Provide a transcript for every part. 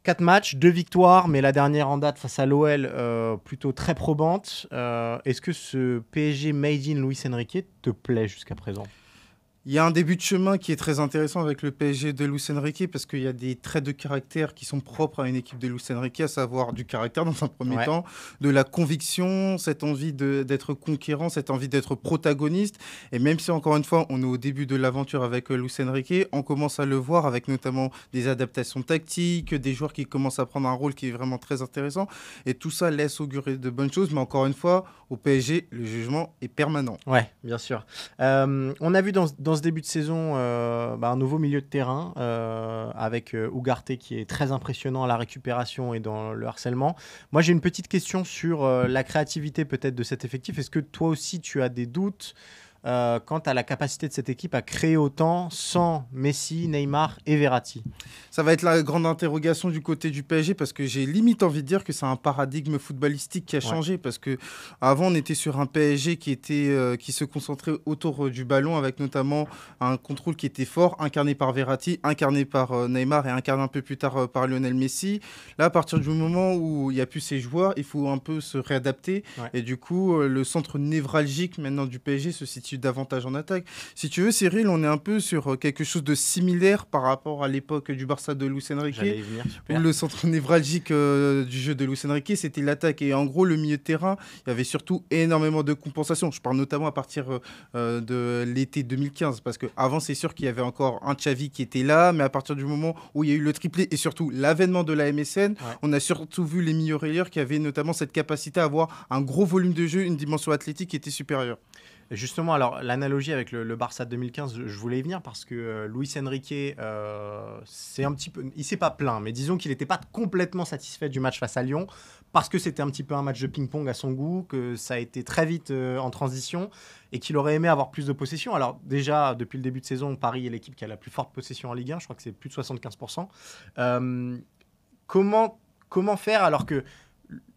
4 matchs, 2 victoires, mais la dernière en date face à l'OL, plutôt très probante. Est-ce que ce PSG Made in Luis Enrique te plaît jusqu'à présent? Il y a un début de chemin qui est très intéressant avec le PSG de Luis Enrique parce qu'il y a des traits de caractère qui sont propres à une équipe de Luis Enrique, à savoir du caractère dans un premier temps, de la conviction, cette envie d'être conquérant, cette envie d'être protagoniste. Et même si, encore une fois, on est au début de l'aventure avec Luis Enrique, on commence à le voir avec notamment des adaptations tactiques, des joueurs qui commencent à prendre un rôle qui est vraiment très intéressant. Et tout ça laisse augurer de bonnes choses. Mais encore une fois, au PSG, le jugement est permanent. Ouais, bien sûr. On a vu dans ce début de saison un nouveau milieu de terrain avec Ugarte qui est très impressionnant à la récupération et dans le harcèlement. Moi, j'ai une petite question sur la créativité peut-être de cet effectif. Est-ce que toi aussi, tu as des doutes quant à la capacité de cette équipe à créer autant sans Messi, Neymar et Verratti? Ça va être la grande interrogation du côté du PSG parce que j'ai limite envie de dire que c'est un paradigme footballistique qui a changé parce que avant on était sur un PSG qui se concentrait autour du ballon avec notamment un contrôle qui était fort, incarné par Verratti, incarné par Neymar et incarné un peu plus tard par Lionel Messi. Là, à partir du moment où il n'y a plus ces joueurs, il faut un peu se réadapter et du coup le centre névralgique maintenant du PSG se situe davantage en attaque. Si tu veux, Cyril, on est un peu sur quelque chose de similaire par rapport à l'époque du Barça de Luis Enrique, où le centre névralgique du jeu de Luis Enrique, c'était l'attaque. Et en gros, le milieu de terrain, il y avait surtout énormément de compensation. Je parle notamment à partir de l'été 2015, parce qu'avant, c'est sûr qu'il y avait encore un Xavi qui était là, mais à partir du moment où il y a eu le triplé et surtout l'avènement de la MSN, on a surtout vu les milieux relayeurs qui avaient notamment cette capacité à avoir un gros volume de jeu, une dimension athlétique qui était supérieure. Justement, alors l'analogie avec le Barça de 2015, je voulais y venir parce que Luis Enrique, c'est un petit peu, il s'est pas plaint, mais disons qu'il n'était pas complètement satisfait du match face à Lyon parce que c'était un petit peu un match de ping-pong à son goût, que ça a été très vite en transition et qu'il aurait aimé avoir plus de possession. Alors déjà, depuis le début de saison, Paris est l'équipe qui a la plus forte possession en Ligue 1, je crois que c'est plus de 75%. Comment faire alors que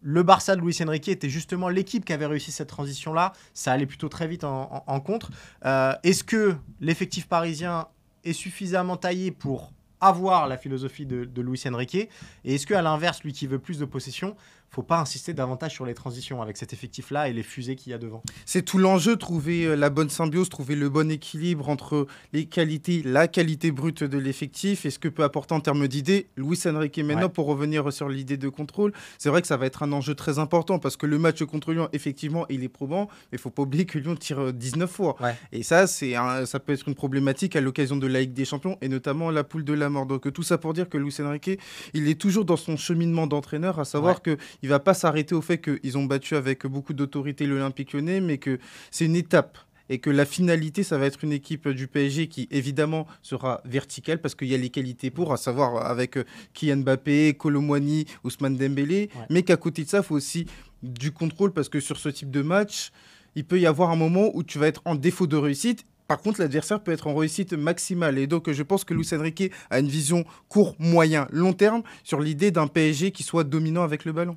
le Barça de Luis Enrique était justement l'équipe qui avait réussi cette transition-là. Ça allait plutôt très vite en contre. Est-ce que l'effectif parisien est suffisamment taillé pour avoir la philosophie de Luis Enrique? Et est-ce qu'à l'inverse, lui qui veut plus de possession, il ne faut pas insister davantage sur les transitions avec cet effectif-là et les fusées qu'il y a devant? C'est tout l'enjeu, trouver la bonne symbiose, trouver le bon équilibre entre les qualités, la qualité brute de l'effectif et ce que peut apporter en termes d'idées Luis Enrique. Maintenant, pour revenir sur l'idée de contrôle, c'est vrai que ça va être un enjeu très important parce que le match contre Lyon, effectivement, il est probant, mais il ne faut pas oublier que Lyon tire 19 fois. Et ça, ça peut être une problématique à l'occasion de la Ligue des Champions et notamment la poule de la mort. Donc tout ça pour dire que Luis Enrique, il est toujours dans son cheminement d'entraîneur, à savoir que il ne va pas s'arrêter au fait qu'ils ont battu avec beaucoup d'autorité l'Olympique Lyonnais, mais que c'est une étape. Et que la finalité, ça va être une équipe du PSG qui, évidemment, sera verticale parce qu'il y a les qualités pour, à savoir avec Kylian Mbappé, Kolo Muani, Ousmane Dembélé. Mais qu'à côté de ça, il faut aussi du contrôle parce que sur ce type de match, il peut y avoir un moment où tu vas être en défaut de réussite. Par contre, l'adversaire peut être en réussite maximale. Et donc, je pense que Luis Enrique a une vision court, moyen, long terme sur l'idée d'un PSG qui soit dominant avec le ballon.